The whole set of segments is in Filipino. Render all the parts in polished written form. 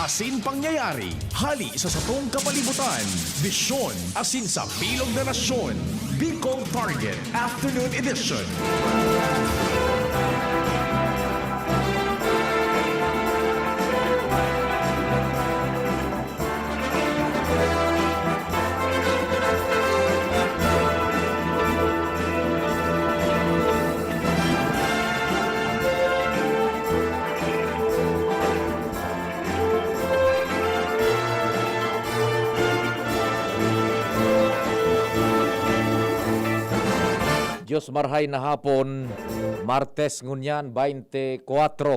asin pangyayari, hali sa satong kapalibutan, bisyon asin sa bilog na nasyon. Bicol Target Afternoon Edition. Diyos marhay na hapon, Martes ngunyan 24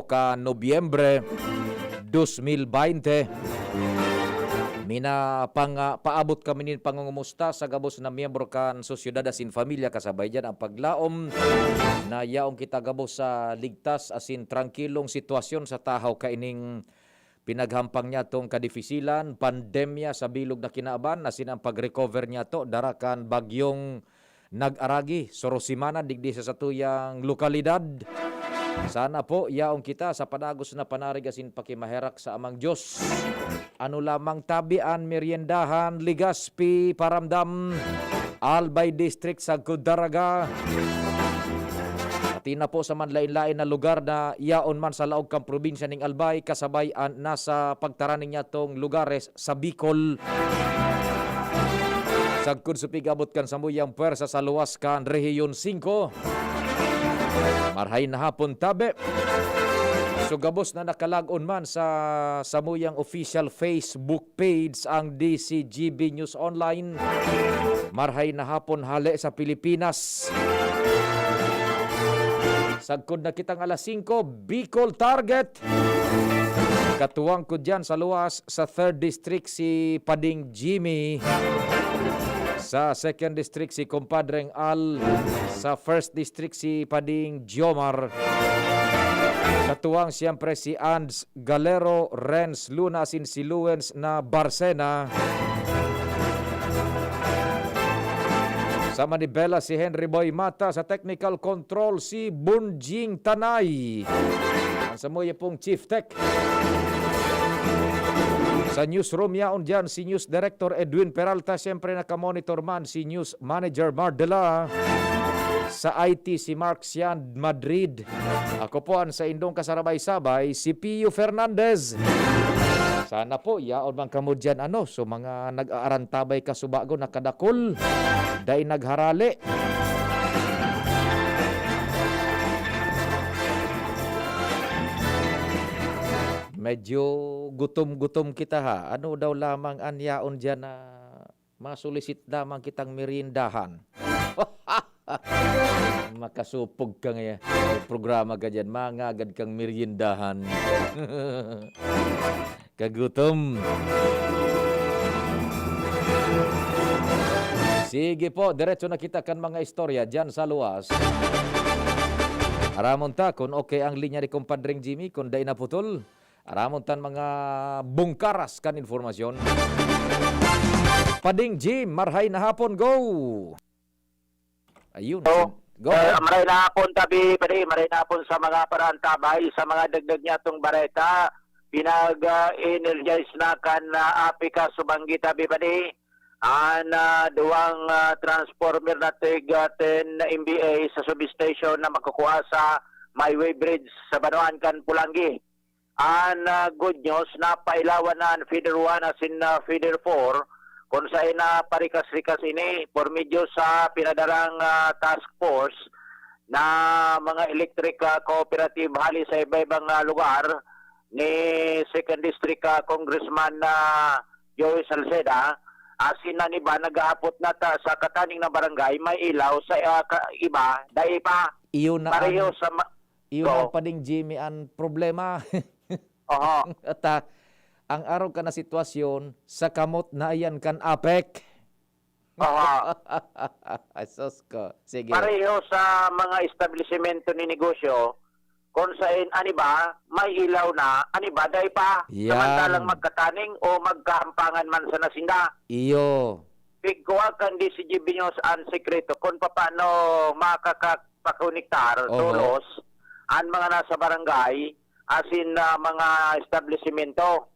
ka Nobyembre 2020. Paabot kami nin pangungumusta sa gabos na miyembro kan Sosyedad asin Familia kasabay dyan ang paglaom na yaong kita gabos sa ligtas asin tranquilong sitwasyon sa tahaw kaining pinaghampang niya tong kadifisilan, pandemya sa bilog na kinaaban asin ang pag-recover niya to darakan bagyong nag-aragi Sorosimana digdi sa satuyang lokalidad. Sana po yaong kita sa panagos na panarig asin pakimaherak sa amang Diyos. Ano lamang tabian, meriendahan, Ligaspi, Paramdam, Albay District sa Kudaraga. Pati na po sa manlain-lain na lugar na yaon man sa laog kang probinsya ning Albay kasabay nasa pagtaraning niya tong lugares sa Bicol. Sagkod supigabot kan sa muyang pwersa sa luwas kan Rehiyon 5. Marhay na hapon tabi. Sugabos na nakalagon man sa samuyang official Facebook page ang DCGB News Online. Marhay na hapon hali sa Pilipinas. Sagkod na kitang alas 5, Bicol Target. Katuwang ko dyan sa luwas sa 3rd District si Pading Jimmy. Sa 2nd District si Compadreng Al. Sa 1st District si Pading Jomar. Katuwang siyempre si Ands Galero, Renz Luna, sin si Luens na Barsena. Sa Manibela si Henry Boy Mata. Sa Technical Control si Bunjing Tanay. Ang samuya pong Chief Tech. Sa newsroom yaon dyan si News Director Edwin Peralta. Siyempre nakamonitor man si News Manager Mardela. Sa IT si Mark Sian Madrid. Ako po ang sa indong kasarabay-sabay si Pio Fernandez. Sana po yaon man kamo dyan so mga nag-aarantabay kasubago nakadakol. Day nagharali. Medyo gutom-gutom kita ha. Ano daw lamang anyaon dyan na masulisit lamang kitang merindahan. Makasupog ka ngayon. Programa ka dyan. Mangagad kang merindahan. Kagutom. Sige po, diretso na kita kan mga istorya dyan sa luwas. Aramon ta kung okay ang linya ni Compadreng Jimmy, kung day na putol. Aramon tan mga bungkaras kan informasyon. Pading Jim, marhay na hapon, go! Ayun. Go. Maray na hapon tabi, pare, maray na hapon sa mga parantabay, sa mga dagdag niya itong bareta. Pinag-energize na kan apika subanggi tabi, pare. Duwang transformer na tig 10 MBA sa substation na makukuha sa Myway Bridge sa Banuan kan Pulangi. Good news na pailawan na Feeder 1 asin Feeder 4 kung saan na parikas-rikas ini por medyo sa pinadarang task force na mga electric cooperative hali sa iba-ibang lugar ni 2nd District Congressman Joey Salceda. Asin na niba nag-aapot na ta sa kataning na barangay may ilaw sa iba dahil pa Iyon na pareho sa iyon ang Pading Jimmy ang problema. At ang araw ka na sitwasyon sa kamot na ayan kan APEC. Asos ko. Sige. Pareho sa mga establishmento ni negosyo kung saan aniba may ilaw na aniba dahil pa Yan. samantalang magkataning o magkaampangan man sa nasinda. Iyo. Pigkuha kan di si GB News ang sekreto kung paano makakapakuniktar tulos ang mga nasa barangay asin na mga establishmento.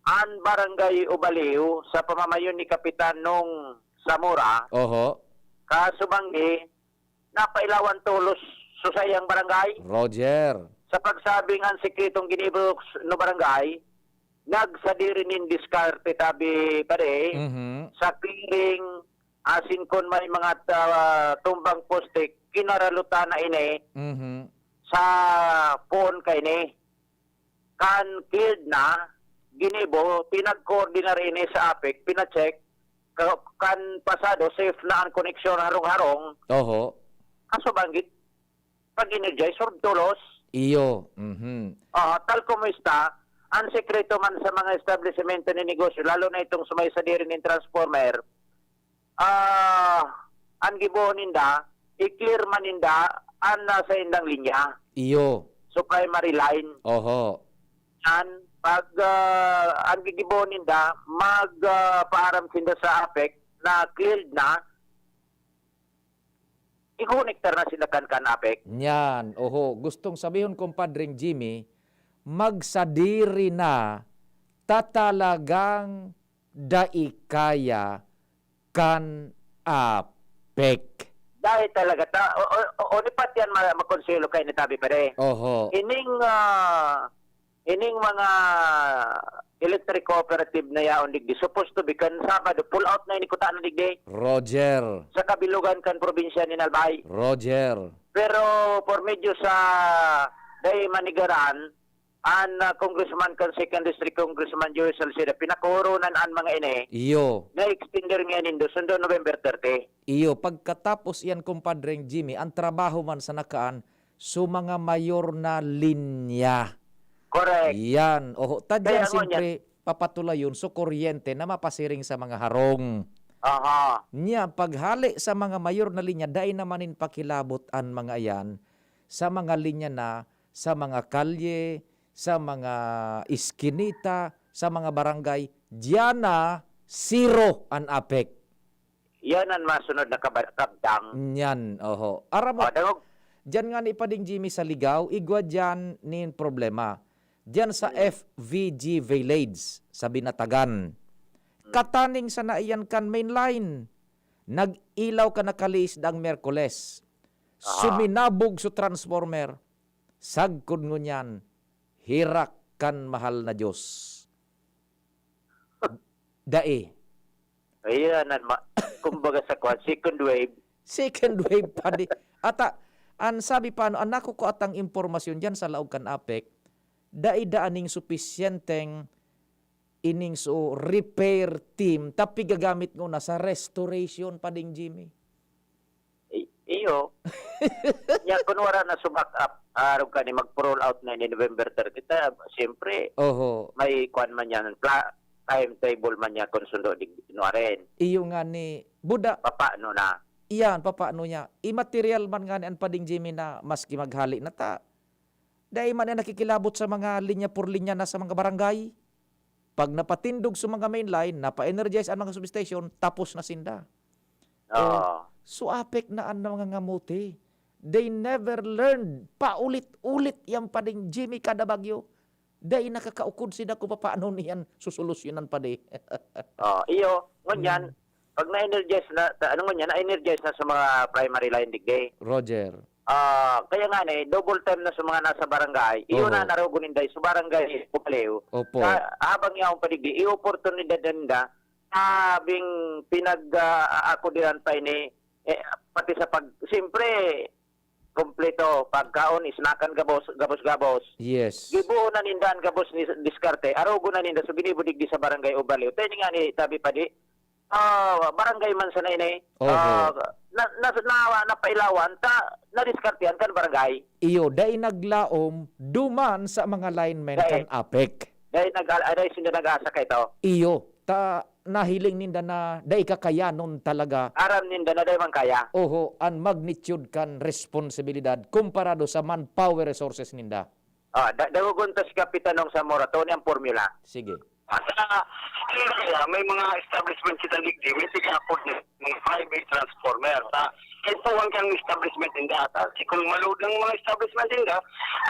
ang barangay Ubaliw sa pamamayon ni Kapitan Nong Zamora, Oho. kasubanggi, napailawan tulos susayang barangay. Roger. Sa pagsabing ang sikretong ginibok no barangay, nagsadiri nin diskarte tabi pare, Mhm. sa clearing asin kon may mga tumbang poste, kinaralutan na ini Mhm. sa phone kay ni. Kan cleared na, ginibo, pinag-coordinate ini sa APEC, pina-check, kan pasado, safe na ang koneksyon harong-harong, Oho. kaso banggit, pag-energize, or tulos, Iyo. Mhm. tal como está, ang sekreto man sa mga establishmento ni negosyo, lalo na itong sumay sa diri ng transformer, ang gibo ninda, i-clear man ninda, ang nasa indang linya, Iyo. so primary line, Oho. yan, pag ang gigibo ninda, paaram sinda sa APEC na cleared na, i-connector na sila kan APEC. Yan. Oho. Gustong sabihin, kumpadring Jimmy, magsadiri na tatalagang daikaya kan APEC. Dahil talaga, o nipat yan makonselo kay ni Tabi Pere. Oho. Ining mga electric cooperative na yaon digdi, supposed to be kan Sabado, pull out na inikutaan na digdi Roger. sa kabilugan kan probinsya ni Nalbay. Roger. Pero por medyo sa day manigaran, an congressman kan second district congressman Joey Salceda, pinakoronan an mga ini, Iyo. na extender nga nindo, sundo November 30. Iyo. Pagkatapos yan, kumpadring Jimmy, ang trabaho man sa nakaan, so mga mayor na linya. Correct. Yan. Oho. Tadyan Kaya ano siyempre papatulayon so kuryente na mapasiring sa mga harong. Aha. Nya paghali sa mga mayor na linya, dahil namanin pakilabot ang mga yan sa mga linya na, sa mga kalye, sa mga iskinita, sa mga barangay, diyan na zero ang APEC. Yan ang masunod na kabdang. Nyan, oho. Aram mo, Dangog, diyan nga ni Pading Jimmy sa Ligaw, igwa diyan ni problema. Diyan sa FVG Village, sa Binatagan. Kataning sa naiyan kan main line. Nag-ilaw ka nakalis dang Merkules. Suminabog sa transformer. Sagkod ngun yan. Hirak kan mahal na Diyos. Dae. ayan, kumbaga sa kwan, second wave. Second wave pa di. Ata, an sabi pa, ang nakuko atang impormasyon dyan sa laog kan APEC, dai-daaning sufisyenteng ining so repair team tapi gagamit mo na sa restoration pa ding Jimmy. Iyo. Nya kunwara na subak up, araw ka ni mag-roll out na ni November 30. Siyempre, Oho. may kwan man yan, timetable man yan kung sundo di rin. Iyo nga ni Buda, Papaano na? iyan papaano niya. Immaterial man nga ni an pading Jimmy na maski maghali na ta. Dahil man na nakikilabot sa mga linya por linya na sa mga barangay. Pag napatindog sa mga main line, napa-energize ang mga substation, tapos na sinda. Oo. So APEC na ang mga ngamuti. They never learned. Paulit-ulit yung pading Jimmy kada bagyo. Dahil nakakaukod sila kung paano niyan susolusyonan pa di. Iyo, ngunyan, pag na-energize na, na-energize na sa mga primary line digday. Roger. Kaya nga double time na sa mga nasa barangay, iyo Oo. na narogunin dahil sa barangay Upalew. Opo. Habang yaong padigdi, i-opportunidad nila habing pinag-akudiran pa ini, pati sa siyempre, kompleto, pagkaon, isnakan gabos. Yes. Gibuo na nindan gabos ni diskarte, arogo na ninda, so binibudigdi sa barangay Upalew. Tayo nga ni Tabi Padi, barangay man sa nainay, Oho. napailawan, na-diskartihan kan barangay. Iyo, dahil naglaom, duman sa mga linemen Dahil. kan APEC. Dahil sila nag-asa ka ito. Iyo, nahiling ninda na dahil kakayanon talaga. Aram ninda na dahil man kaya. Oho, ang magnitude kan responsibilidad komparado sa manpower resources ninda. Dagugun to si Kapitanong Zamora, to ang formula. Sige. May mga establishment kita ligdi, may sige afford ng 5-8 transformer. ito ang kang establishment inda. Kasi kung malood ng mga establishment inda,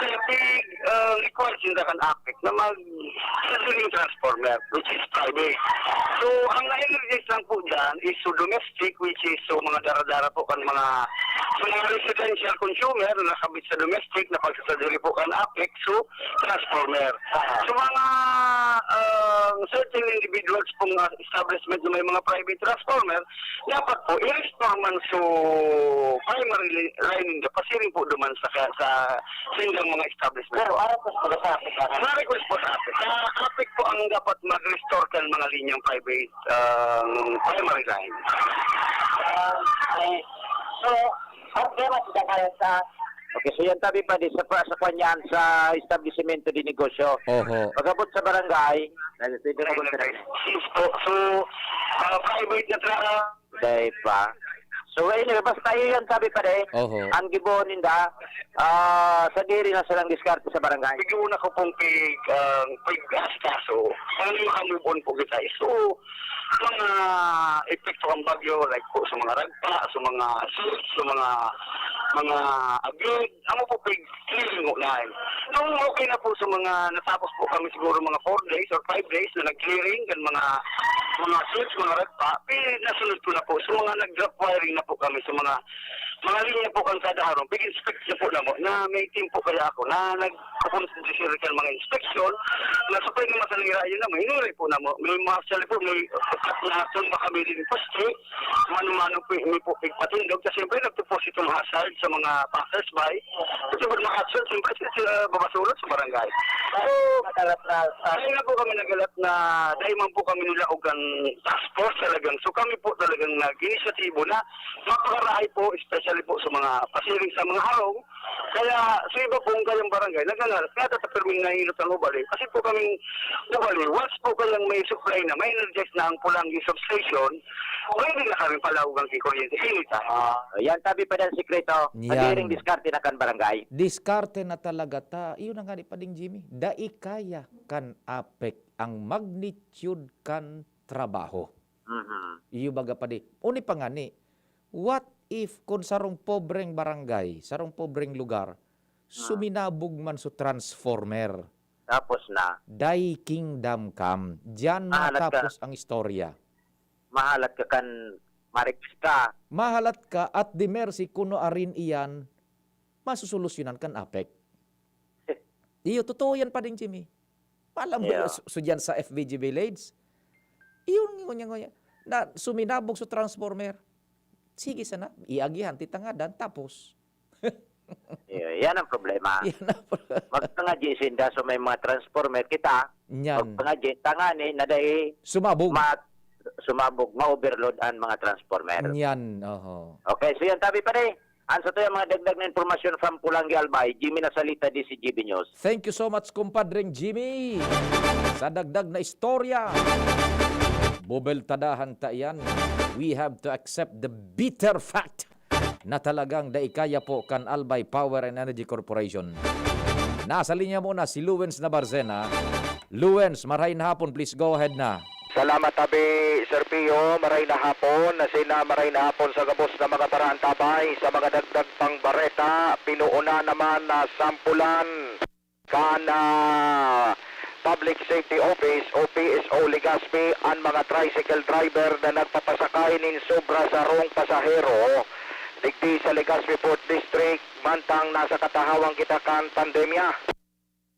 kaya required sinda kan APEC na mag-sensing transformer, which is private. So, ang na-energize lang po dyan is so domestic, which is so mga dara-dara po kan mga residential consumer na nakabit sa domestic na pagsasadiri po kan APEC, so transformer. So, mga certain individuals pong establishment na may mga private transformer, dapat po i-restore man so primary line the pasiring po duman sa sindang mga establishment. Pero ano po sa APEC? Na-request po sa APEC. Sa APEC po ang dapat mag-restore kan mga linyang private primary line. So, problema sila kayo sa... Okay, so yan tabi pa di sa kanyan sa establishmento di negosyo. Oho. Pagabot sa barangay, So, private na day pa. So, ayun, basta yun sabi pa de, Oho. ang gibonin da, sa diri na silang diskarte sa barangay. bigyan na ko pong pag-gas kaso. Ano yung maka-move on po kita. So, mga epekto ang bagyo, like po sa mga ragpa, sa mga suits, sa mga agad, ano po pag-clearing ko na. Nung okay na po sa mga, natapos po kami siguro mga 4 days or 5 days na nag-clearing, kan mga suits, mga ragpa, nasunod ko na po. So, mga nag-drop wiring na po kami sa mga linya po kan kada harong. Pag-inspect na po na mo, na may team po kaya ako, na nag-consider kan mga inspection, na sa pwede masalira yun na mo, inuray po na mo. May mga po, may lahat baka may din poste, mano-mano po, may po patindog, kasi siyempre nagdeposito ng hazard sa mga passers-by. Kasi pag ma-hazard, siyempre sila babasulot sa barangay. So, dahil na po kami nagalat na, dahil man po kami nila og ang task force talagang. So kami po talagang nag-inisyatibo na mapakarahay po, especially po sa mga pasiring sa mga harong. Kaya sa iba pong kayang barangay, nagangalas, kaya tatapermin na hilot ang ubali. Kasi po kaming ubali, once po kayang may supply na, may energize na ang Pulangi substation, pwede na kami palawag ang kikuryente. Yan tabi pa ng sikreto, Yan. sa diring diskarte na kan barangay. Diskarte na talaga ta. Iyon ang gani pa ding Jimmy. Daikaya kan APEC ang magnitude kan trabaho. Iyo baga pa di. Uni pa nga ni, what if kung sarong pobreng barangay, sarong pobreng lugar, suminabog man so transformer, Tapos na, Dai Kingdom Come, diyan Mahalat matapos ang istorya. mahalat ka kan mariks ka. Mahalat ka at di mercy kuno arin iyan, masusolusyonan kan APEC. Iyo, totoo yan pa din, Jimmy. Alam mo, Yeah. so dyan sa FBG Village, iyon, na suminabog sa transformer. Sige sana, iagihan, titangadan, tapos. Yan ang problema. Yan na po. Magtangadji sinda so may mga transformer kita. Yan. Magtangadji tangani na dahil Sumabog. sumabog, ma-overload ang mga transformer. Yan, oho. Okay, so yan tabi pa rin. Ansa to yung mga dagdag na informasyon from Pulangi Albay, Jimmy Nasalita, DCGB News. Thank you so much, kumpadring Jimmy. Sa dagdag na istorya, bubeltadahan ta yan. We have to accept the bitter fact na talagang daikaya po kan Albay Power and Energy Corporation. Nasa linya muna si Luwens Nabarzena. Luwens, maray na hapon. Please go ahead na. Salamat tabi, Sir Pio. Maray na hapon. Maray na hapon sa gabos na mga paraan tabay sa mga dagdag pang bareta. Pinuuna naman na sampulan kana Public Safety Office o PSO Legazpi ang mga tricycle driver na nagpapasakay nin sobra sa rong pasahero. Digdi sa Legazpi Port District, mantang nasa katahawang kita kan pandemya.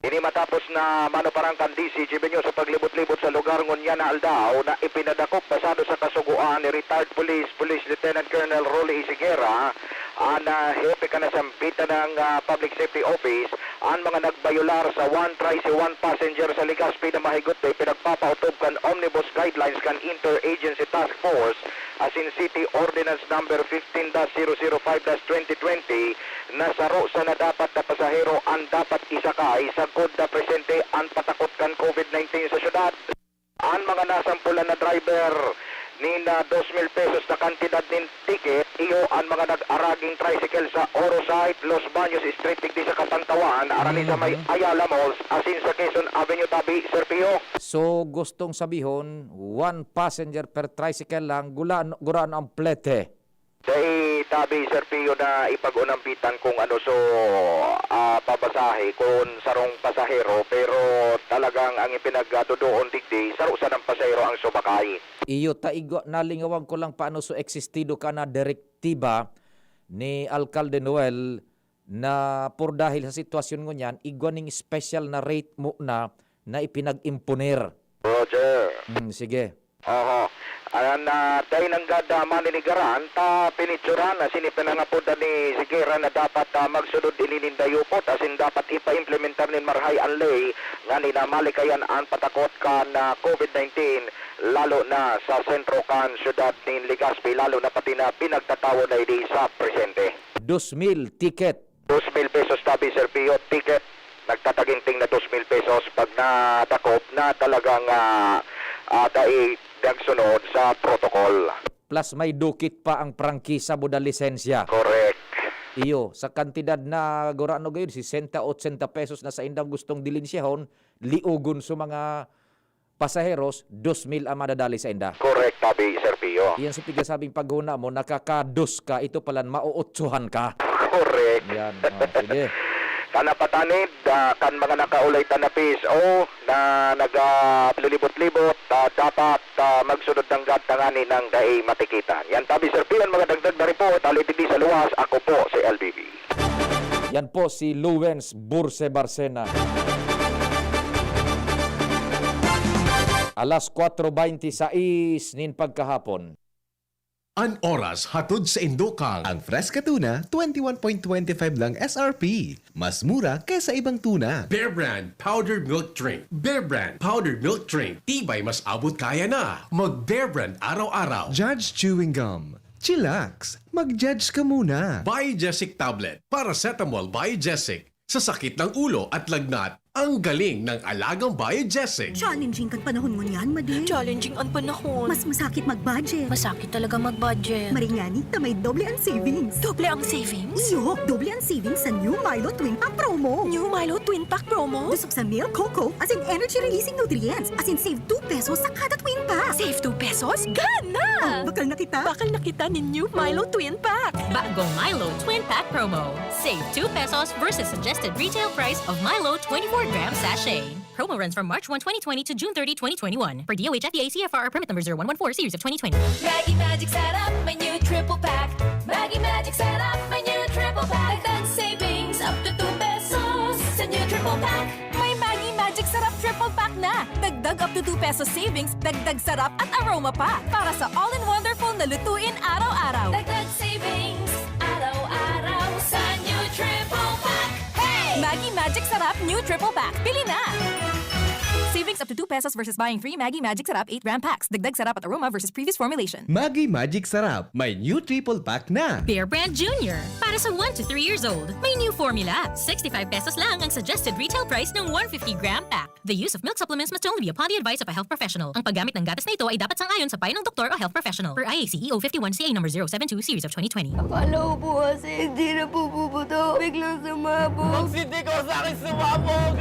Ini matapos na manuparang kan DCGB nyo sa paglibot-libot sa lugar ngunya na Aldao na ipinadakop pasado sa kasuguan ni retired Police Lieutenant Colonel Rolly Isigera ang hepe ka na sampitan ng Public Safety Office ang mga nagbayular sa one tricy one passenger sa Legazpi na mahigot ay pinagpapautob kan Omnibus Guidelines kan Interagency Task Force as in City Ordinance number 15-005-2020 na saro sa na dapat na pasahero ang dapat isakay sa good na presente ang patakot kan COVID-19 sa syudad. Ang mga nasampulan na driver ni na 2,000 pesos na kantidad nin ticket, iyo ang mga nag-araging tricycle sa Orosite, Los Baños Street, digdi sa Kapantawan, arali sa may Ayala Malls, asin sa Quezon Avenue, tabi, Sir Pio. So, gustong sabihon, one passenger per tricycle lang, guraan ang plete. Day tabi Sir Pio na ipag-unampitan kung ano pabasahe kung sarong pasahero pero talagang ang ipinagdudoon digdi sarusa ng pasahero ang sumakay. Iyo taigo nalingawang ko lang paano so existido ka na direktiba ni Alcalde Noel na por dahil sa sitwasyon ngo niyan igwaning special na rate mo na ipinag-imponer. Roger. Sige. Oho. Ayan na dahil nang gada maninigaran ta pinitsuran na sinipinangapoda ni Sigera na dapat magsunod ininindayupot asin dapat ipa-implementar nin marhay ang lay nga ninamalikayan ang patakot kan na COVID-19 lalo na sa sentro kan syudad nin Legazpi lalo na pati na pinagtatawo na idi sa presente. 2,000 ticket. 2,000 pesos tabi Sir Pio ticket nagtataginting na 2,000 pesos pag nadakop na talagang dai sunod sa protocol. Plus may dukit pa ang prangkisa buda lisensya. Correct. Iyo, sa kantidad na gorano gayon, 60-80 pesos na sa indang gustong dilinsiyahon, liugon sa mga pasaheros, 2,000 ang madadali sa inda. Correct, tabi, Sir Pio. Iyan sa pigasabing paghuna mo, nakakados ka, ito palan mauutsuhan ka. Correct. Yan, sige. Kanapatanid, kan mga nakaulay tanapis o na naglilibot-libot, dapat magsunod ng gatangani ng daay matikitan. Yan, tabi, Sir Pio, mga dagdag na report, alipindi sa luwas, ako po si LBB. Yan po si Luwens Burse Barcena. Alas 4:26 nin pagkahapon. An oras hatod sa Indokang. Ang Fresca Tuna, 21.25 lang SRP. Mas mura kaysa ibang tuna. Bear Brand Powdered Milk Drink. Bear Brand Powdered Milk Drink. Tibay mas abot kaya na. Mag Bear Brand araw-araw. Judge Chewing Gum. Chillax, mag-judge ka muna. Biogesic Tablet. Paracetamol Biogesic. Sa sakit ng ulo at lagnat, ang galing ng alagang Biogesic. Challenging kag panahon mo niyan, Madi. Challenging ang panahon. Mas masakit mag-budget. Masakit talaga mag-budget. Maringani na may doble ang savings. Doble ang savings? Iyo, doble ang savings sa New Milo Twin Pack Promo. New Milo Twin Pack Promo? Busog sa milk, cocoa, as in energy-releasing nutrients, as in save 2 pesos sa kada twin pack. Save 2 pesos? Gana! Bakal na kita. Bakal nakita ni New Milo Twin Pack. Bagong Milo Twin Pack Promo. Save 2 pesos versus suggested retail price of Milo 24-gram sachet. Promo runs from March 1, 2020 to June 30, 2021. Per DOH FDA CFR permit number 0114 series of 2020. Maggie Magic Setup, my new triple pack. Maggie Magic Setup, my new triple pack. Dagdag savings up to 2 pesos sa new triple pack. May Maggie Magic Sarap Triple Pack na. Dagdag up to 2 pesos savings, dagdag sarap at aroma pa. Para sa all-in-wonderful na lutuin araw-araw. Dagdag savings araw-araw sa new triple pack. Hey! Maggie Magic Sarap New Triple Pack. Pili na! Savings up to 2 pesos versus buying 3 Maggie Magic Sarap 8-gram packs. Dagdag sarap at aroma versus previous formulation. Maggie Magic Sarap, may new triple pack na. Bear Brand Junior. Para sa 1 to 3 years old. May new formula. 65 pesos lang ang suggested retail price ng 150-gram pack. The use of milk supplements must only be upon the advice of a health professional. Ang paggamit ng gatas na ito ay dapat sangayon sa payo ng doktor o health professional. Per IACEO 51CA number 072 series of 2020. Akala ko po kasi hindi na po puputo. Biglang sumabog.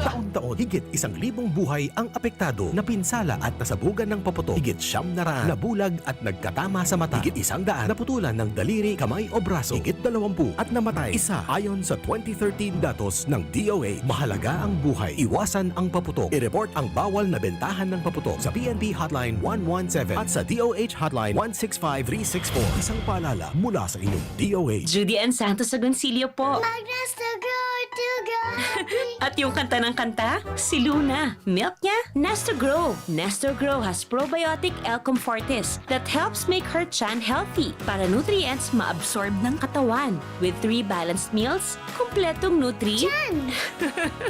Taon-taon, higit 1,000 buhay ang apektado, napinsala at nasabugan ng paputok. Higit 900 nabulag at nagkatama sa mata. Higit 100 naputulan ng daliri, kamay o braso. Higit 20 at namatay. Isa ayon sa 2013 datos ng DOH. Mahalaga ang buhay. Iwasan ang paputok. I-report ang bawal na bentahan ng paputok sa PNP Hotline 117 at sa DOH Hotline 165364. Isang paalala mula sa inyong DOH. Judy Ann Santos sa Goncillo po. At yung kanta ng kanta, si Luna. Milk niya, Nestor Grow. Nestor Grow has probiotic L-Comfortis that helps make her chan healthy para nutrients ma-absorb ng katawan. With 3 balanced meals, kumpletong nutri. Chan!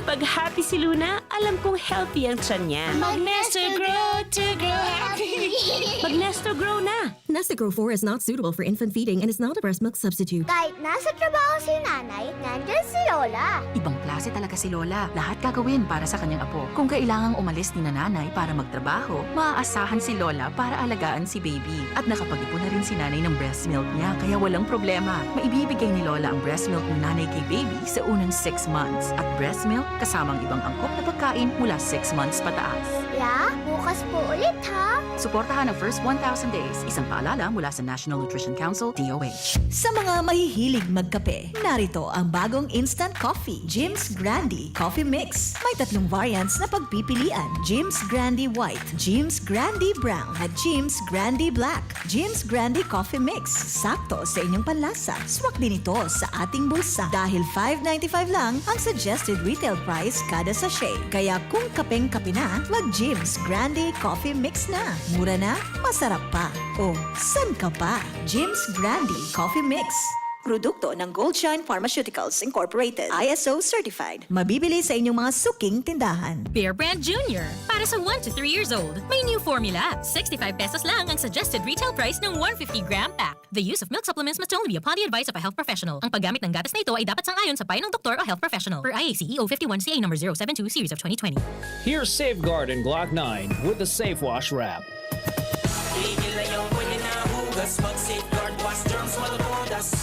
Pag happy si Luna, alam kong healthy ang chan niya. Mag-Nestor Grow to grow happy. Mag-Nestor Grow na! Nestor Grow 4 is not suitable for infant feeding and is not a breast milk substitute. Kahit nasa trabaho si nanay, nandyan si Lola. Ibang klase talaga si Lola. Lahat gagawin para sa kanyang apo. Kung kailangang umalis ni nanay para magtrabaho, maaasahan si Lola para alagaan si baby. At nakapag-ipon na rin si nanay ng breast milk niya, kaya walang problema. Maibibigay ni Lola ang breast milk ng nanay kay baby sa unang 6 months. At breast milk kasamang ibang angkop na pagkain mula 6 months pataas. Lola, bukas po ulit ha. Suportahan ang first 1,000 days. Isang paalala mula sa National Nutrition Council, DOH. Sa mga mahihilig magkape, narito ang bagong instant coffee, Jim's Grandi Coffee Mix. May 3 variants na pagpipilian, Jim's Grandi White, Jim's Grandi Brown, at Jim's Grandi Black. Jim's Grandi Coffee Mix, sakto sa inyong panlasa. Swak din ito sa ating bulsa dahil $5.95 lang ang suggested retail price kada sachet. Kaya kung kapeng-kape na, mag-Jim's Grandi Coffee Mix na. Mura na, masarap pa. O, san ka pa? Jim's Grandi Coffee Mix. Produkto ng Goldshine Pharmaceuticals Incorporated. ISO certified. Mabibili sa inyong mga suking tindahan. Bear Brand Junior. Para sa 1 to 3 years old, may new formula. 65 pesos lang ang suggested retail price ng 150-gram pack. The use of milk supplements must only be upon the advice of a health professional. Ang paggamit ng gatas na ito ay dapat sang-ayon sa payo ng doktor o health professional. Per IACEO 51CA number 072 series of 2020. Here's Safeguard in Glock 9 with the Safe Wash wrap. Tigil na yung pwede na hugas, mag-safeguard, wash germs, malutodas.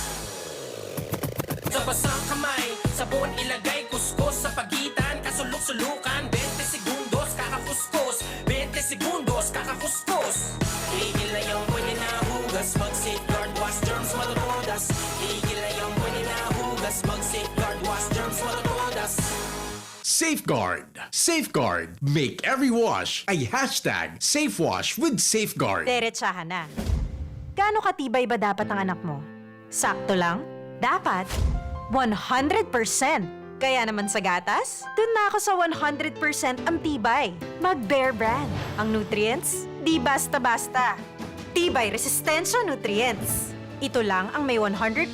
Sa basang kamay, sabon ilagay, kuskus sa pagitan, kasulok-sulukan, 20 segundos, kakakuskus, 20 segundos, kakakuskus. Tigil na yung pwede na hugas, mag-safeguard, wash germs, malutodas. Tigil na yung pwede na hugas, mag-safeguard, wash germs, malutodas. Safeguard. Safeguard. Make every wash a hashtag SafeWash with Safeguard. Diretsahan na. Gaano katibay ba dapat ang anak mo? Sakto lang? Dapat 100%. Kaya naman sa gatas, dun na ako sa 100% ang tibay. Mag-Bear Brand. Ang nutrients, di basta-basta. Tibay resistensya nutrients. Ito lang ang may 100%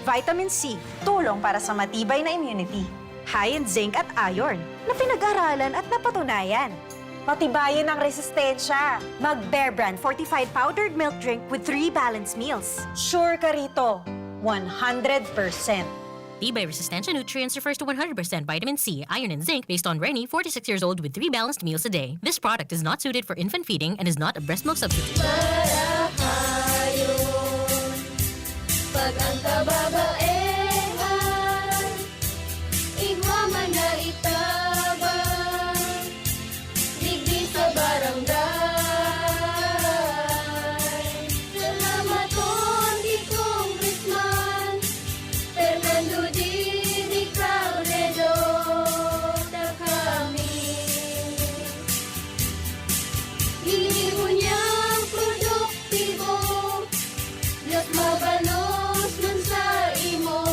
vitamin C, tulong para sa matibay na immunity. High in zinc at iron, na pinag-aralan at napatunayan. Patibayin ang resistensya. Mag-Bear Brand Fortified Powdered Milk Drink with 3 balanced meals. Sure ka rito, 100%. Tibay resistensya nutrients refers to 100% vitamin C, iron, and zinc based on Rennie, 46 years old with 3 balanced meals a day. This product is not suited for infant feeding and is not a breast milk substitute. Pag ang kababaehan, igwaman na itabang, digdi sa barangay. Salamat di Congressman Fernando Didi Cabredo na kami. Hiniho niyang produktibo, Diyos mabalos man sa imo.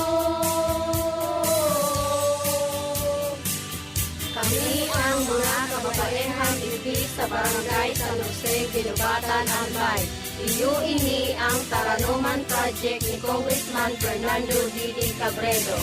Kami ang mga kababaehan dito sa barangay San Jose, Ginubatan, Albay. Iyo ini ang Taranuman Project ni Congressman Fernando Didi Cabredo.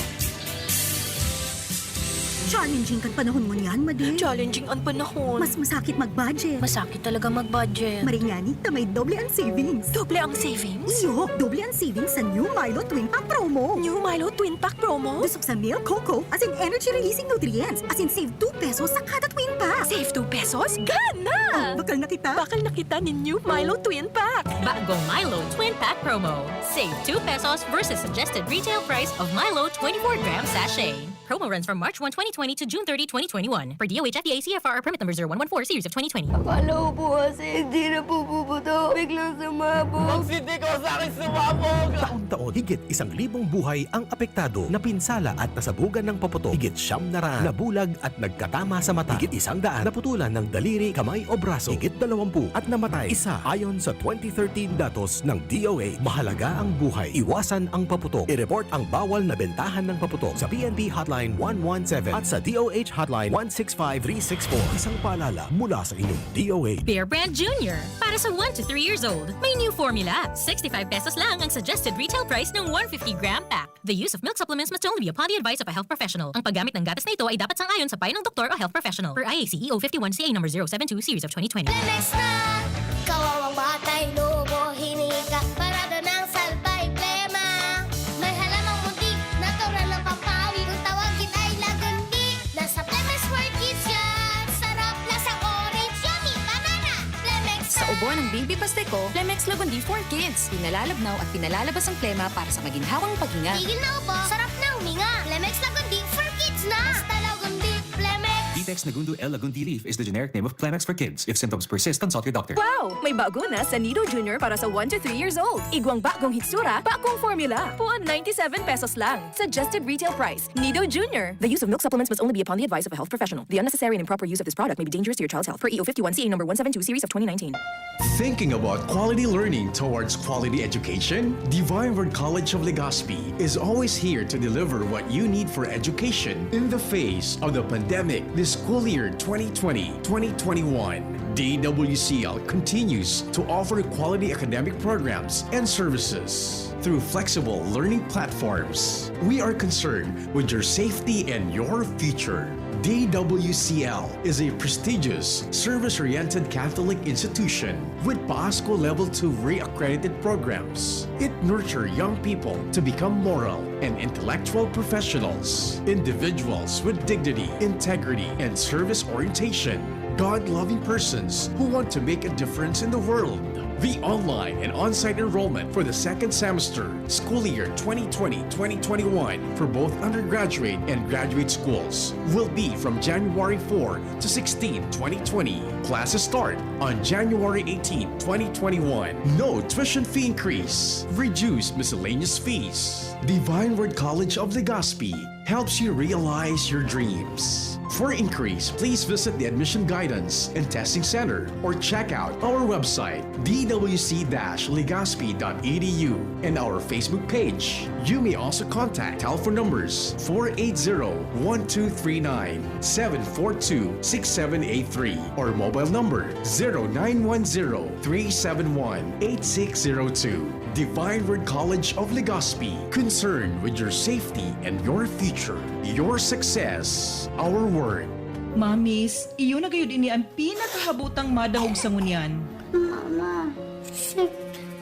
Challenging kan panahon mo niyan, Madi. Challenging ang panahon. Mas masakit mag-budget. Masakit talaga mag-budget. Maringani, na may doble ang savings. Doble ang savings? Iyo, doble ang savings sa New Milo Twin Pack Promo. New Milo Twin Pack Promo? Busog sa milk, cocoa, as in energy-releasing nutrients, as in save 2 pesos sa kada twin pack. Save 2 pesos? Gana! Bakal na kita. Bakal na kita ni New Milo Twin Pack. Bagong Milo Twin Pack Promo. Save 2 pesos versus suggested retail price of Milo 24-gram sachet. Promo runs from March 1, 2020 to June 30, 2021. Per DOH FDA CFR permit number 0114 series of 2020. Akala ko po kasi hindi na po puputo. Biglang sumabog. Hindi ko sa akin sumabog! Taon-taon, higit 1,000 buhay ang apektado, napinsala at nasabugan ng paputok. Higit 900 nabulag at nagkatama sa mata. Higit 100 naputulan ng daliri, kamay o braso. Higit 20 at namatay. Isa ayon sa 2013 datos ng DOH. Mahalaga ang buhay. Iwasan ang paputok. I-report ang bawal na bentahan ng paputok sa PNP Hotline 117 at sa DOH Hotline 165364. Isang paalala mula sa inyong DOH. Bear Brand Junior. Para sa 1 to 3 years old, may new formula. 65 pesos lang ang suggested retail price ng 150-gram pack. The use of milk supplements must only be upon the advice of a health professional. Ang paggamit ng gatas na ito ay dapat sang-ayon sa payo ng doktor o health professional. Per IACEO 51CA number 072 series of 2020. Next na! Kawawang batay, lubo, hinika, parada ng salbay, plema. May halamang muntik, natural ng pampawi, kung tawagin ay lagundi. Nasa Plemex World Kids yan, sarap lasang orange, yummy, banana, Plemex Sa ubo ng baby pasteco, Plemex Lagundi for Kids. Pinalalabnaw at pinalalabas ang plema para sa maginhawang paghinga. Tigil na ubo, sarap na huminga. Plemex Lagundi for Kids na! Basta Lagundi, Plemex. Vitex Nagundo L. Lagundi Leaf is the generic name of Plenax for kids. If symptoms persist, consult your doctor. Wow! May bago na sa Nido Junior para sa 1 to 3 years old. Igwang bagong hitsura, bagong formula. Puan 97 pesos lang. Suggested retail price. Nido Junior. The use of milk supplements must only be upon the advice of a health professional. The unnecessary and improper use of this product may be dangerous to your child's health. Per EO 51CA number 172 series of 2019. Thinking about quality learning towards quality education? Divine Word College of Legazpi is always here to deliver what you need for education in the face of the pandemic this school year 2020-2021. DWCL continues to offer quality academic programs and services through flexible learning platforms. We are concerned with your safety and your future. DWCL is a prestigious, service-oriented Catholic institution with PASCO Level 2 re-accredited programs. It nurtures young people to become moral and intellectual professionals, individuals with dignity, integrity, and service orientation, God-loving persons who want to make a difference in the world. The online and on-site enrollment for the second semester, school year 2020-2021 for both undergraduate and graduate schools will be from January 4 to 16, 2020. Classes start on January 18, 2021. No tuition fee increase. Reduced miscellaneous fees. Divine Word College of Legazpi helps you realize your dreams. For inquiries, please visit the Admission Guidance and Testing Center or check out our website dwc-legazpi.edu and our Facebook page. You may also contact telephone numbers 480-1239, 742-6783 or mobile number 0910-371-8602. Divine Word College of Legazpi, concerned with your safety and your future, your success, our word. Mamis, iyo na gayon ini ang pinakahabutang madahog sa ngunyan. Mama,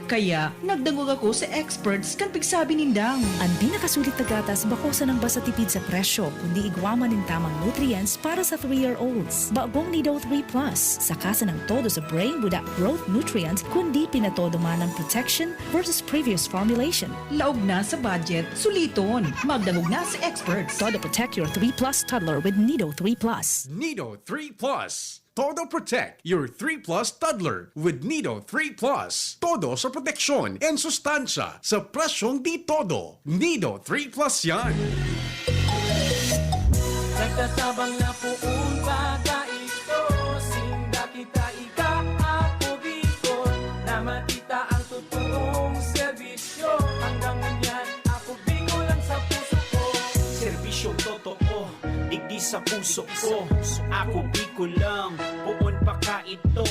Kaya, nagdangog ako sa experts kan pigsabi nindang. Ang pinakasulit na gatas bakosa ng basta tipid sa presyo, kundi igwaman ng tamang nutrients para sa 3-year-olds. Bagong Nido 3 Plus, sa kasa ng todo sa brain without growth nutrients, kundi pinatodo man ng protection versus previous formulation. Laog na sa budget, suliton. Magdangog na sa experts. Todo protect your 3 Plus toddler with Nido 3 Plus. Nido 3 Plus. Todo protect your 3 Plus toddler with Nido 3 Plus. Todo sa proteksyon and sustansya sa presyong di todo. Nido 3 Plus yan. Nagtatabang na puun baga ito. Sinda kita ika-ako dito. Na matita ang totoong serbisyo. Hanggang ganyan ako bigo lang sa puso ko. Serbisyong totoo, digdi sa puso ko. Ako bigo lang, puun pa ka ito.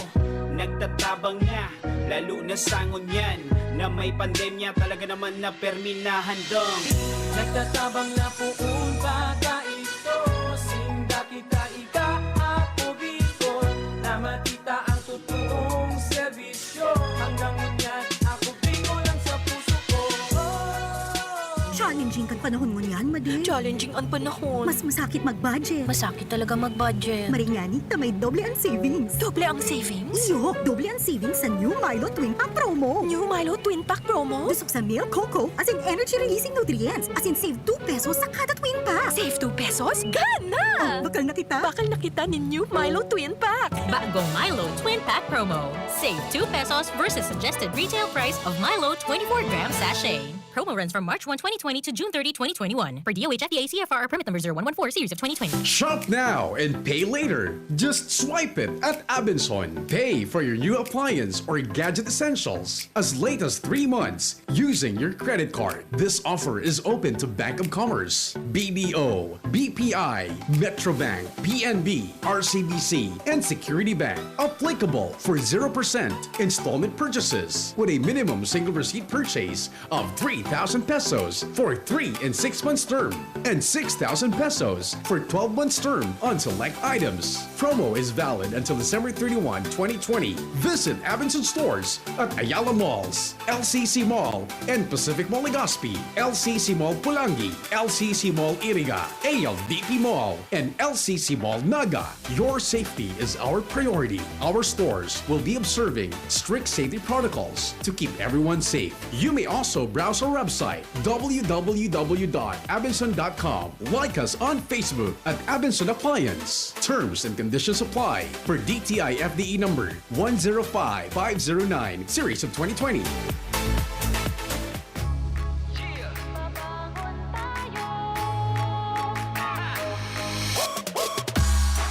Nagtatabang nga, lalo na sangon yan. Na may pandemya talaga naman na perminahan dong. Nagtatabang na puun baga ito. Sinda kita ika-ako dito. Na matita ang totoong serbisyo. Hanggang ganyan ako bigo lang sa puso ko. Challenging kan panahon mo niyan, Madi. Challenging ang panahon. Mas masakit mag-budget. Masakit talaga mag-budget. Maringani na may doble ang savings. Doble ang savings? Iyo, doble ang savings sa New Milo Twin Pack Promo. New Milo Twin Pack Promo? Busog sa milk, cocoa, as in energy-releasing nutrients, as in save 2 pesos sa kada twin pack. Save 2 pesos? Gana! Bakal na kita. Bakal na kita ni New Milo Twin Pack. Bagong Milo Twin Pack Promo. Save 2 pesos versus suggested retail price of Milo 24-gram sachet. Promo runs from March 1, 2020 to June 30, 2021. Per DOH FDA CFR permit number 0114 series of 2020. Shop now and pay later. Just swipe it at Abenson. Pay for your new appliance or gadget essentials as late as 3 months using your credit card. This offer is open to Bank of Commerce, BDO, BPI, Metrobank, PNB, RCBC, and Security Bank. Applicable for 0% installment purchases with a minimum single receipt purchase of 3,000 pesos for 3 and 6 months term and 6,000 pesos for 12 months term on select items. Promo is valid until December 31, 2020. Visit Abenson stores at Ayala Malls, LCC Mall, and Pacific Mall Legazpi, LCC Mall Pulangi, LCC Mall Iriga, ALDP Mall, and LCC Mall Naga. Your safety is our priority. Our stores will be observing strict safety protocols to keep everyone safe. You may also browse our website www.abensonstores.com www.abenson.com. Like us on Facebook at Abenson Appliance. Terms and conditions apply for DTI FDE number 105509, series of 2020.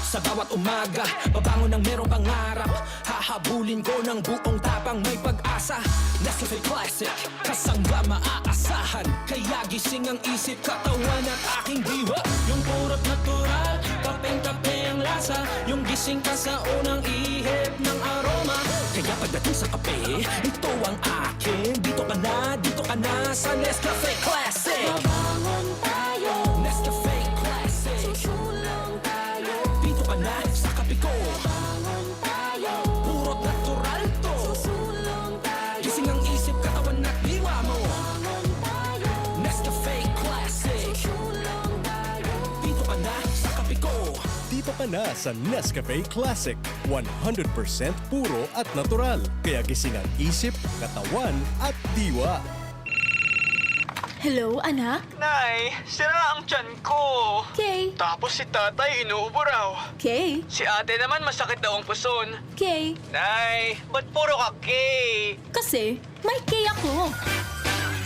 Sa bawat umaga, babangon ng merong pangarap. Hahabulin ko ng buong tapang may pag-asa. Nescafe Classic, kasangga maaasahan. Kaya gising ang isip, katawan at aking diwa. Yung purot natural, kapeng-kape ang lasa. Yung gising ka sa unang ihip ng aroma. Kaya pagdating sa kape, ito ang akin. Dito ka na sa Nescafe Classic. Babangon tayo, Nescafe Classic. Susulang tayo, dito ka na sa kape ko. Babangon tayo, purot natural to. Susulong tayo, gising ang isip, katawan at diwa mo. Babangon tayo, Nescafe Classic. Susulong tayo, dito ka na sa kape ko. Dito ka na sa Nescafe Classic. 100% puro at natural. Kaya gising ang isip, katawan at diwa. Hello, anak? Nay, sira ang tiyan ko. Kay? Tapos si tatay inuubo raw. Kay? Si ate naman masakit daw ang puson. Kay? Nay, ba't puro ka Kay? Kasi may Kay ako.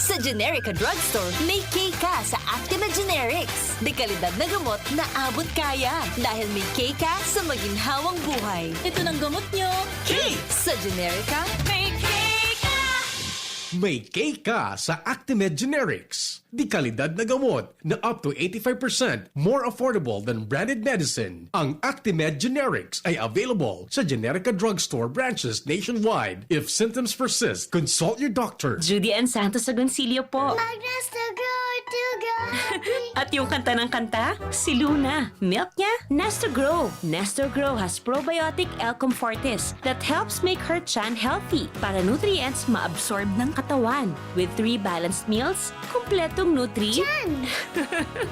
Sa Generica Drugstore, may K ka sa Actima Generics. Dekalidad na gamot na abot kaya. Dahil may K ka sa maginhawang buhay. Ito ng gamot nyo. K! Sa Generica, May Kay ka! May K ka sa Actimed Generics. Di kalidad na gamot na up to 85% more affordable than branded medicine. Ang Actimed Generics ay available sa Generica Drugstore branches nationwide. If symptoms persist, consult your doctor. Judy Ann Santos Agoncillo po. At yung kanta ng kanta, si Luna. Milk niya, Nestor Grow. Nestor Grow has probiotic L-Com Fortis that helps make her chan healthy para nutrients ma-absorb ng katawan. With 3 balanced meals, kumpletong nutri. Chan!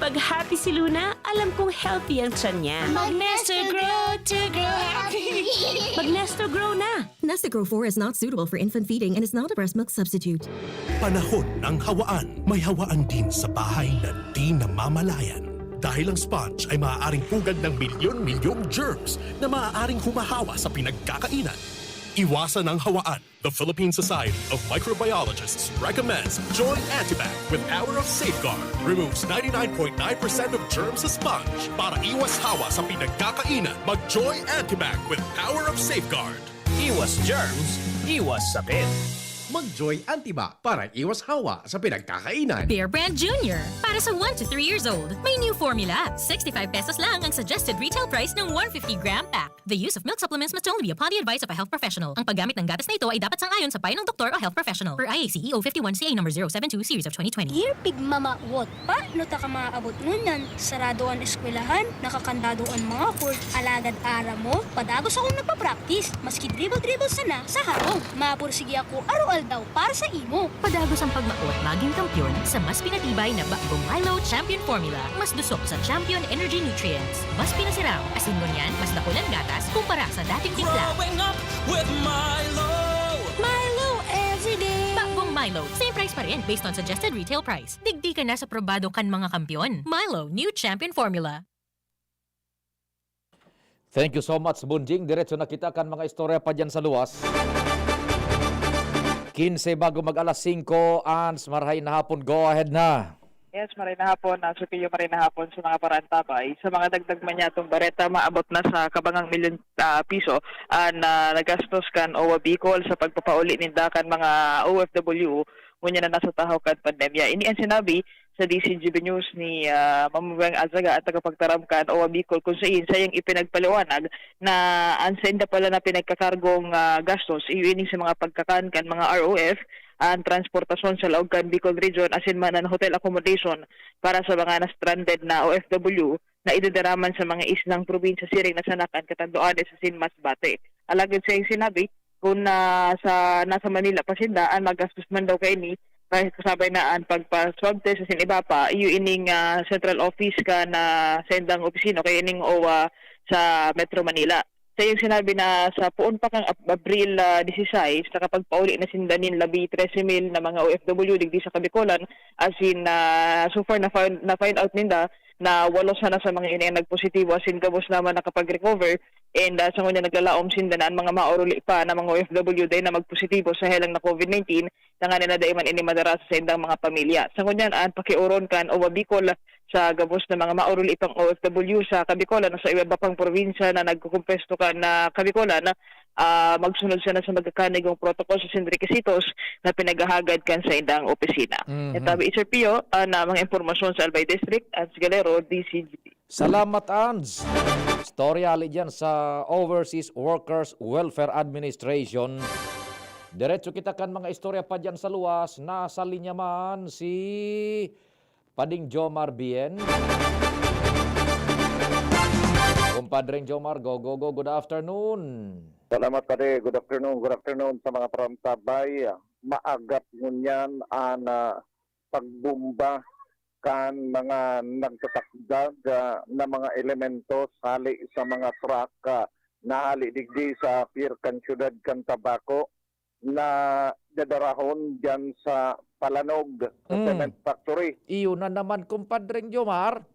Pag happy si Luna, alam kong healthy ang chan niya. Mag-Nestor Grow to grow happy! Mag-Nestor Grow na! Nestor Grow 4 is not suitable for infant feeding and is not a breast milk substitute. Panahon ng hawaan. May hawaan din sa bahay na di namamalayan. Dahil ang sponge ay maaaring pugad ng milyon-milyong germs na maaaring humahawa sa pinagkakainan. Iwasan ang hawaan. The Philippine Society of Microbiologists recommends Joy Antibac with Hour of Safeguard. Removes 99.9% of germs sa sponge. Para iwas hawa sa pinagkakainan, mag-Joy Antibac with Hour of Safeguard. Iwas germs, iwas sakit. Mag-Joy Antibac para iwas hawa sa pinagkakainan. Bear Brand Junior. Para sa 1 to 3 years old, may new formula. 65 pesos lang ang suggested retail price ng 150-gram pack. The use of milk supplements must only be upon the advice of a health professional. Ang paggamit ng gatas na ito ay dapat sang-ayon sa payo ng doktor o health professional. Per IAC EO 51CA number 072 series of 2020. Year pig mama what pa? No ta ka maaabot nunan. Sarado ang eskwelahan, nakakandado ang mga court, alagad ara mo. Padagos akong nagpa-practice. Maski dribble-dribble sana sa harong. Mapursige ako araw daw para sa imo. Padagos ang pagmaot maging kampiyon sa mas pinatibay na Bagong Milo Champion Formula. Mas dusok sa Champion Energy Nutrients. Mas pinasirang, asin mo niyan, mas dakulan gatas kumpara sa dating timpla. Growing up with Milo. Milo everyday. Bagong Milo, same price pa rin based on suggested retail price. Digdi ka na sa probado kan mga kampiyon. Milo, new Champion Formula. Thank you so much, Bunjing. Diretso na kita kan mga istorya pa dyan sa luwas. 15 bago mag-alas 5, Ans, marahay na hapon. Go ahead na. Yes, maray na hapon. Sir Pio, maray na hapon sa mga parantabay. Sa mga dagdag man yatong bareta, maabot na sa kabangang milyon piso na nagastos kan OWA Bicol sa pagpapauli ninda kan mga OFW ngunya na nasa tahaw kan pandemya. Ini ang sinabi sa DCGB News ni Mamubeng Azaga at tagapagtaram kan OWA Bicol kung sayang ipinagpaliwanag na ang senda pala na pinagkakargong gastos iuining sa mga pagkakan kan mga ROF ang transportasyon sa laog kan Bicol Region asin man ang hotel accommodation para sa mga na-stranded na OFW na idedaraman sa mga islang probinsya siring na sanakan katanduan sa Masbate. Alagad sa yung sinabi kung nasa Manila pa sinda ang magastos man daw kay ni kahit kasabay na ang pagpa-swab test sa iba pa, ining central office ka na sendang opisina kay ining OWA sa Metro Manila. sa yung sinabi na sa puon pa kang Abril 16 nakapagpauli na sindanin labi 13,000 na mga OFW digdi sa Kabikolan as in so far na find out ninda na 8 sana sa mga ini nagpositibo as in gabos naman nakapag-recover and sa ngunya naglalaom sindanan mga maoruli pa na mga OFW day na magpositibo sa helang na COVID-19 na nga na daiman ini madaras sa indang mga pamilya. Sa ngunya pakiuron kan o Bicol sa gabos na mga mauruli pang OFW sa Kabikolan sa iba pang probinsya na nagkukumpesto ka na Kabikolan na magsunod siya na sa magkakanigong protocol sa requisitos na pinagahagad kan sa indang opisina. Tabi Sir Pio na mga impormasyon sa Albay District at Galero, DCGP. Salamat, Ans. Storya ali dyan sa Overseas Workers Welfare Administration. Diretso kita kan mga istorya pa dyan sa luwas. Nasa linya man si Pading Jomar Bien. Kumpadring Jomar, go. Good afternoon. Salamat pare. Good afternoon sa mga paramtabay. Maagat ngunyan ang pagbumba kan mga nagtatakdag na mga elementos hali sa mga truck na hali digdi sa Pier kan Syudad kan Tabaco na dadarahon dyan sa Palanog, sa cement factory. Iyo na naman, kumpadring Jomar.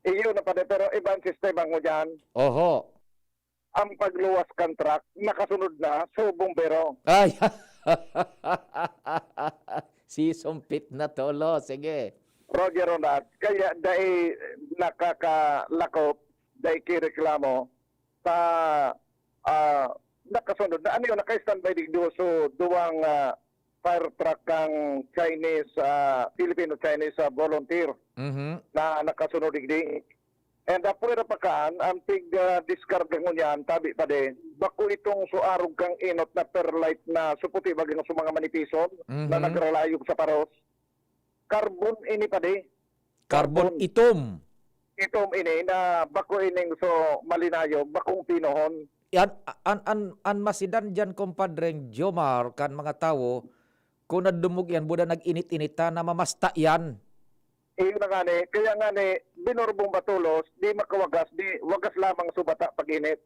Iyo na pare, pero ibang sistema mo dyan. Oho. Ang pagluwas kan truck, nakasunod na sa bumbero. Ay, si sumpit na tolo. Sige. Roger Ronald, kaya dahil nakakalakop, dahil kireklamo, sa nakasunod na ano yun, naka-standby digdo so duwang fire truck kang Chinese, Filipino-Chinese volunteer na nakasunod digdi. And pwede pa kaan, ang tig-discard mo yan, tabi pa de, bako itong suarog kang inot na perlite na suputi bagay ng mga manipison na nagralayog sa paros. Carbon ini pa de. Carbon itom. Itom ini na bako ining so malinayo, bakong pinohon. Yan, an masidan dyan, kumpadreng Jomar, kan mga tao, kung nadumog yan, buda nag-init-inita na mamasta yan. Iyo na nga ni, kaya nga ni, binurbong batulos, di makawagas, di wagas lamang subata pag-init.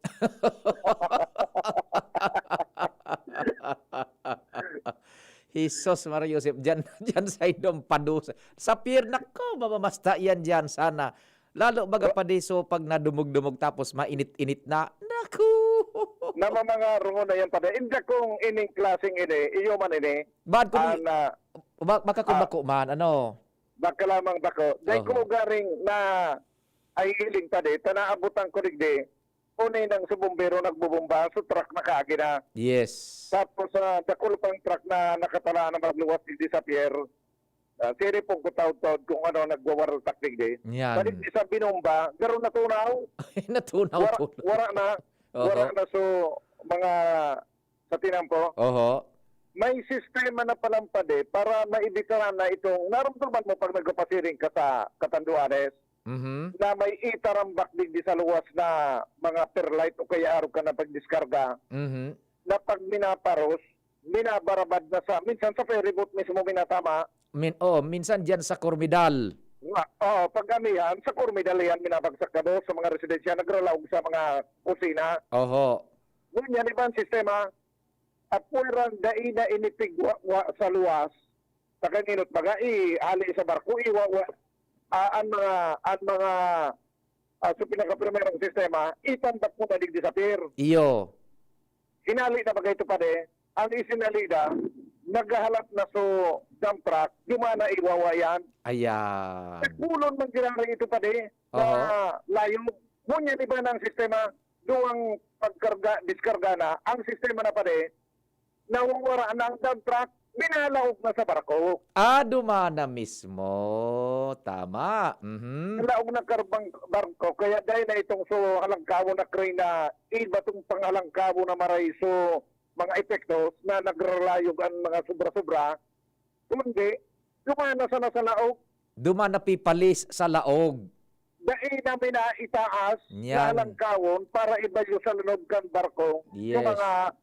Jesus Maria Joseph, dyan sa idong padu. Sa pier, nako, mamamasta yan dyan sana. Lalo baga pa di, so pag nadumog-dumog tapos mainit-init na, naku! Na mga rungo na yan pa de. Inda kong ining klaseng ini, iyo man ini. Bad ko baka kung bako man, ano? Baka lamang bako. Dahil ko garing na ay hiling pa de, tanaabutan ko digdi, unay ng subumbero nagbubumba, so truck na kaagi na. Yes. Tapos dakul pang truck na nakatala na magluwas digdi sa pier. Siri pong kutaw-taw kung ano nagwawaral taktik di. Yan. Balik di sa binomba, garo natunaw. Natunaw. Wara na. Wara na so mga sa tinampo. Oho. May sistema na palampade para maibitaran na itong naramdaman mo pag nagpapasiring ka sa Katanduanes na may itarambak digdi sa luwas na mga perlite o kaya araw ka na pagdiskarga na pag minaparos, minabarabad na sa, minsan sa ferryboat mismo minatama. Minsan dyan sa Cormidal. Pag amihan, sa Cormidal yan, minabagsak ka doon sa mga residensya, nagralaog sa mga kusina. Oho. Ngunyan, ibang sistema, at pulran daina inipigwa sa luwas, sa kaninot baga, ali sa barko, ang mga sa pinaka-primerong sistema, itandak mo na digdi sa pier. Iyo. Hinali na bagay ito pa de, ang isinali na, naghahalap na so dump truck, dumana iwawayan. Ayan. Nagpulon man ginarang ito pa de, na layo. Ngunyan iba ng sistema, doang pagkarga, diskarga na, ang sistema na pa de, nawawara na ang dump truck, binalaog na sa barko. Dumana mismo. Tama. Laog na karbang barko, kaya dahil na itong so halangkawo na crane na, iba itong panghalangkawo na maray so mga epektos na nagralayog ang mga sobra-sobra, kundi dumana sana sa laog. Dumana pipalis sa laog. Dahil namin na itaas na halangkawon para ibayo sa lunog kan barko yung mga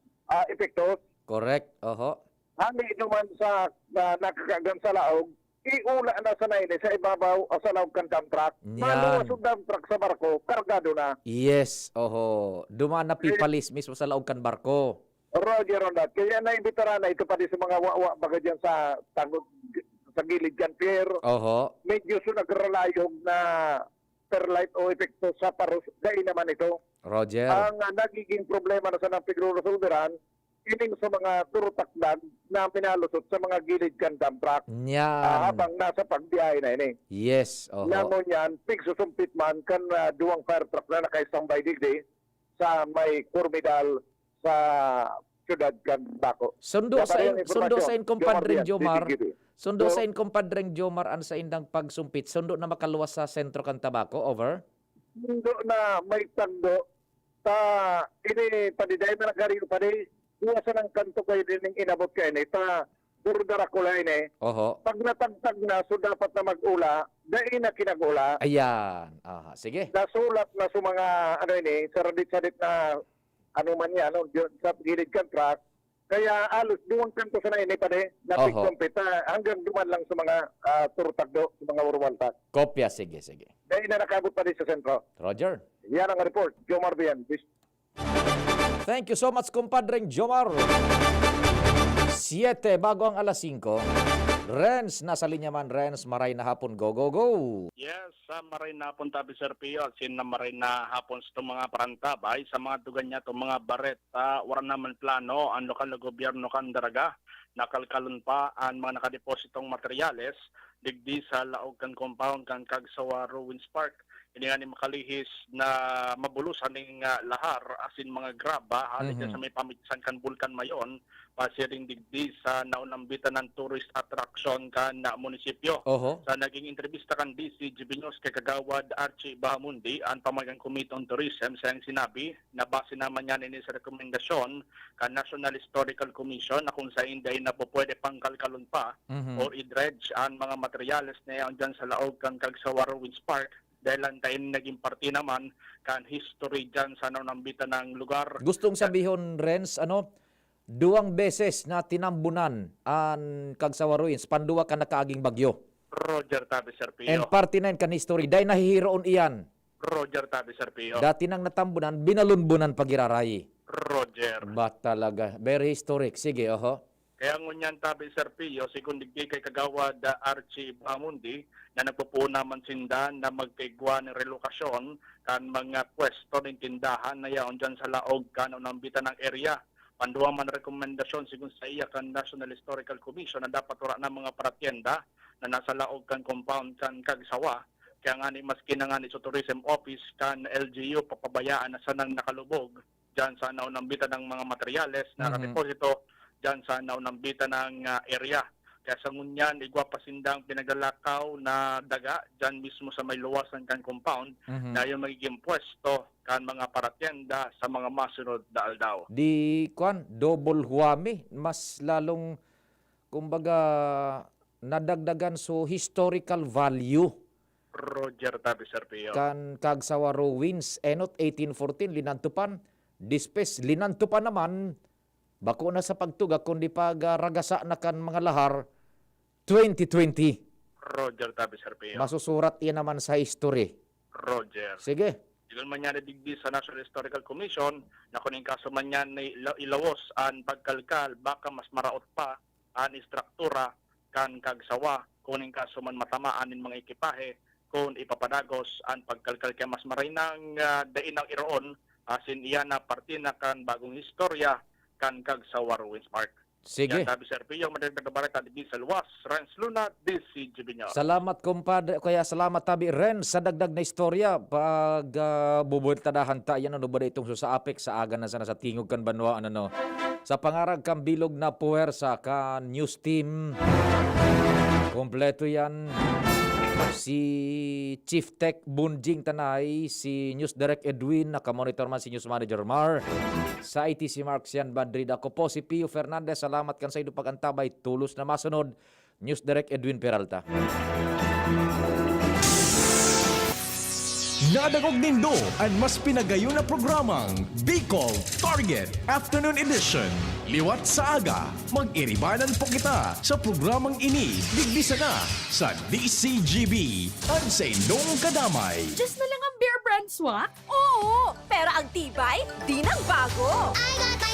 epektos. Correct. Oho. Hani naman sa nakakagan sa laog, iula na sa naini sa ibabaw o sa loob kan dump truck. Yan. Maluwas yung dump truck sa barko, kargado na. Yes, oho. Dumaan na pipalis mismo sa laog kan barko. Roger on that. Kaya naimbitara na ito pa din sa mga wawa baga dyan sa tangod sa gilid dyan, Pierre. Oho. Medyo so nagralayog na perlite o epekto sa paros. Dahil naman ito. Roger. Ang nagiging problema na sa nang pigrurusulderan, ining sa mga turutakdan na minalusot sa mga gilid kan dump truck. Yan. Habang nasa pagbiyahe na ini. Yes, oho. Namon yan, pigsusumpit man kan duwang fire truck na nakaistambay digdi sa may Kurmidal sa siyudad kan Bako. Sundo sa in compadreng Jomar. Sundo So, sa in compadreng Jomar an sa indang pagsumpit. Sundo na makaluwas sa sentro kan Tabaco. Over. Sundo na may tando ta ini padiday na nagariyo pa di iwasan ang kanto kayo din ng inabot kayo ni ta burdara kulay ni. Oho. Pag natagtag na so dapat na mag-ula dahil na kinag-ula. Ayan. Aha, sige. Nasulat na sa mga ano ini saradit-sadit na ano man yan, ano, sa gilid kan truck. Kaya alos duwang kanto sa naini pa di na Oho. pigkumpita hanggang duman lang sa mga turutagdo, sa mga urwalta. Kopya, sige, sige. Dahil na nakabot pa di sa sentro. Roger. Yan ang report. Jomar Bian. Thank you so much, compadreng Jomar. 7 bago ang alas 5. Renz, nasa linya man. Renz, maray na hapon. Go, go, go. Yes, sa maray na hapon tabi Sir Pio. Sin na maray na hapon sa mga parantabay, sa mga dugan niya itong mga baret. Wala naman plano ang lokal na gobyerno kan daraga. Nakalkalon pa ang mga nakadepositong materyales. Digdi sa laog kan compound kan Kagsawa Ruins Park. Ini nga ni makalihis na mabulusan ng lahar asin mga graba halin sa may pamitisan kan Bulkan Mayon pasiring digdi sa naunambitan ng tourist attraction kan na munisipyo. Oho. Sa naging entrevista kan DC Gibinos kay Kagawad Archie Bahamundi ang pamagang Committee on Tourism sa sinabi na base naman yan ini sa rekomendasyon kan National Historical Commission na kung sa inday na po pwede pangkalkalon pa o i-dredge ang mga materyales na yan dyan sa laog kan Kagsawa Ruins Park dahil ang tayo naging party naman kan history dyan sa naunambitan ng lugar. Gustong sabihin, Renz, duwang beses na tinambunan ang Kagsawa Ruins, panduwa ka nakaaging bagyo. Roger tabi Sir Pio. And party na kan history, dahil nahihiroon iyan. Roger tabi Sir Pio. Dati nang natambunan, binalunbunan pagiraray. Roger. Ba talaga, very historic. Sige, oho. Kaya ngunyan tabi Sir Pio, sikundigdi kay Kagawad Archie Bahamundi na nagpupuna man sindan na magkaigwa ng relokasyon kan mga pwesto ng tindahan na yaon dyan sa laog kan unambitan ng area. Panduwa man rekomendasyon sigun sa iya kan National Historical Commission na dapat wala na mga paratienda na nasa laog kan compound kan Kagsawa. Kaya nga ni maski na nga ni sa Tourism Office kan LGU papabayaan na sanang nakalubog dyan sa naunambitan ng mga materyales na deposito dyan sa naunambitan ng area. Kaya sa ngunyan, igwa pasindang pinagalakaw na daga dyan mismo sa may luwasan kan compound na yung magiging pwesto kan mga paratienda sa mga masunod na aldaw. Di, double huwami. Mas lalong, kumbaga, nadagdagan so historical value. Roger tabi Sir Pio. Kan Kagsawa Ruins, enot 1814, linantupan. Dispes, linantupan naman, bako na sa pagtuga kundi pagragasa na kan mga lahar 2020. Roger tabi Sir Pio. Masusurat yan naman sa history. Roger. Sige. Ilan man yan digdi sa National Historical Commission na kuning kaso man yan na ilawos ang pagkalkal baka mas maraot pa ang istruktura kan Kagsawa kuning kaso man matamaan ng mga ekipahe kung ipapadagos ang pagkalkal kaya mas maray ng dain ng iroon asin iyan na parte na kan bagong istorya kan Kagsawa Ruins Park. Sige. Yan tabi Sir Pio, madagdag na barata digdi sa luwas. Renz Luna, DC Gibinos. Salamat kumpadre, kaya salamat tabi Ren sa dagdag na istorya pag bubultadahan ta yan ano ba itong sa apek sa aga na sana sa tingog kan banwa ano sa pangarag kang bilog na puwersa kan news team kompleto yan si Chief Tech Bunjing Tanay, si News Direct Edwin, nakamonitor man si News Manager Mar, sa IT si Mark Sian Badrid, ako po si Pio Fernandez, salamat kan sa inyong pagantabay, tulos na masunod, News Direct Edwin Peralta. Nadagog nindo ang mas pinagayon na programang Bicol Target Afternoon Edition. Liwat sa aga, mag-iribanan po kita sa programang ini. Digbisa na sa DCGB. Ang sa inyong kadamay. Just na lang ang Bear Brand swak? Oo, pero ang tibay, di nang bago. I got my